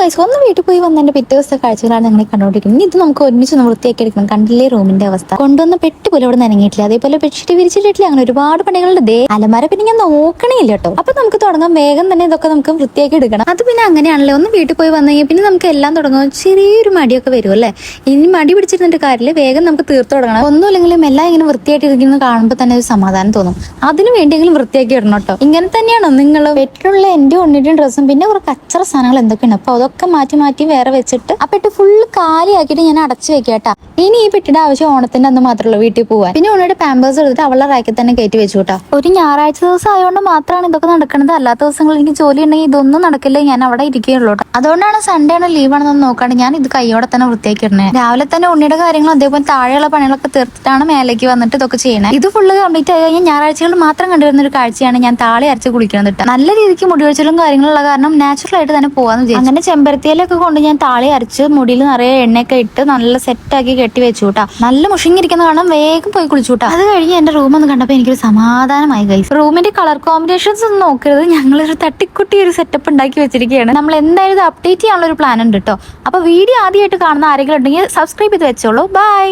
Guys, ഒന്ന് വീട്ടിൽ പോയി വന്നതിന്റെ പിറ്റേ ദിവസത്തെ കാഴ്ചകളാണ് നിങ്ങൾ കണ്ടോണ്ടിരിക്കുന്നത്. ഇത് നമുക്ക് ഒരുമിച്ച് ഒന്ന് വൃത്തിയാക്കി എടുക്കണം. കണ്ടില്ലേ റൂമിന്റെ അവസ്ഥ? കൊണ്ടുവന്ന് പെട്ടുപോലെ ഇവിടെ നനങ്ങിയിട്ടില്ല, അതേപോലെ ബെഡ്ഷീറ്റ് വിരിച്ചിട്ടില്ല, അങ്ങനെ ഒരുപാട് പണികളുണ്ട്. ദേ അലമാര പിന്നെ ഞാൻ നോക്കണേയില്ല കേട്ടോ. അപ്പൊ നമുക്ക് തുടങ്ങാം. വേഗം തന്നെ ഇതൊക്കെ നമുക്ക് വൃത്തിയാക്കി എടുക്കണം. അത് പിന്നെ അങ്ങനെയാണല്ലോ, ഒന്ന് വീട്ടിൽ പോയി വന്നു കഴിഞ്ഞാൽ പിന്നെ നമുക്ക് എല്ലാം തുടങ്ങും. ചെറിയൊരു മടിയൊക്കെ വരും അല്ലേ? ഇനി മടി പിടിച്ചിരുന്നിട്ട് കാര്യമില്ല, വേഗം നമുക്ക് തീർത്തു തുടങ്ങണം. ഒന്നുമില്ലെങ്കിലും എല്ലാം ഇങ്ങനെ വൃത്തിയായിട്ടിരിക്കുന്നത് കാണുമ്പോൾ തന്നെ ഒരു സമാധാനം തോന്നും. അതിന് വേണ്ടിയെങ്കിലും വൃത്തിയാക്കി ഇടണം കേട്ടോ. ഇങ്ങനെ തന്നെയാണോ നിങ്ങൾ? വീട്ടിലുള്ള എന്റെ ഉണ്ണിയുടെയും ഡ്രസ്സും പിന്നെ കുറെ കച്ചറ സാധനങ്ങൾ എന്തൊക്കെയാണ്, അപ്പൊ അതൊക്കെ മാറ്റി മാറ്റി വേറെ വെച്ചിട്ട് ആ പെട്ടി ഫുള്ള് കാലിയാക്കിയിട്ട് ഞാൻ അടച്ചു വെക്കാട്ടാ. ഇനി ഈ പെട്ടിയുടെ ആവശ്യം ഓണത്തിന്റെ അന്ന് മാത്രമല്ലോ വീട്ടിൽ പോവാൻ. പിന്നെ ഉണ്ണിയുടെ പാമ്പേഴ്സ് എടുത്തിട്ട് അവളുടെ റാക്കിൽ തന്നെ കയറ്റി വെച്ചു കേട്ടാ. ഒരു ഞായറാഴ്ച ദിവസം ആയതുകൊണ്ട് മാത്രമാണ് ഇതൊക്കെ നടക്കുന്നത്. അല്ലാത്ത ദിവസങ്ങളിൽ എനിക്ക് ജോലി ഉണ്ടെങ്കിൽ ഇതൊന്നും നടക്കില്ല, ഞാൻ അവിടെ ഇരിക്കുകയുള്ളൂ. അതുകൊണ്ടാണ് സൺഡേ ആണോ ലീവ് ആണെന്ന് നോക്കാണ്ട് ഞാൻ ഇത് കൈയോടെ തന്നെ വൃത്തിയാക്കി ഇടണേ. രാവിലെ തന്നെ ഉണ്ണിയുടെ കാര്യങ്ങളും അതേപോലെ താഴെയുള്ള പണികളൊക്കെ തീർത്തിട്ടാണ് മേലേക്ക് വന്നിട്ട് ഇതൊക്കെ ചെയ്യണേ. ഇത് ഫുള്ള് കംപ്ലീറ്റ് ആയി കഴിഞ്ഞാൽ ഞായറാഴ്ചകളിൽ മാത്രം കണ്ടുവരുന്ന ഒരു കാഴ്ചയാണ് ഞാൻ താളി അരച്ച് കുളിക്കുന്നത് കേട്ടോ. നല്ല രീതിക്ക് മുടിവെച്ചലും കാര്യങ്ങളുള്ള കാരണം നാച്ചുറൽ ആയിട്ട് തന്നെ പോവാന്ന് വിചാരിച്ചു. അങ്ങനെ ചെമ്പരത്തിയിലൊക്കെ കൊണ്ട് ഞാൻ താളി അരച്ച് മുടിയിൽ നിറയെ എണ്ണയൊക്കെ ഇട്ട് നല്ല സെറ്റാക്കി കെട്ടി വെച്ചു കൂട്ടാ. നല്ല മുഷിങ്ങിരിക്കുന്ന കാണാൻ വേഗം പോയി കുളിച്ചുകൂട്ടാ. അത് കഴിഞ്ഞ് എന്റെ റൂം ഒന്ന് കണ്ടപ്പോൾ എനിക്കൊരു സമാധാനമായി ഗൈസ്. റൂമിന്റെ കളർ കോമ്പിനേഷൻസ് ഒന്നും നോക്കരുത്, ഞങ്ങളൊരു തട്ടിക്കുട്ടി ഒരു സെറ്റപ്പ് ഉണ്ടാക്കി വെച്ചിരിക്കുകയാണ്. നമ്മൾ എന്തായാലും ഇത് അപ്ഡേറ്റ് ചെയ്യാനുള്ള ഒരു പ്ലാൻ ഉണ്ട് കേട്ടോ. അപ്പൊ വീഡിയോ ആദ്യമായിട്ട് കാണുന്ന ആരെങ്കിലും ഉണ്ടെങ്കിൽ സബ്സ്ക്രൈബ് ചെയ്ത് വെച്ചോളൂ. ബൈ.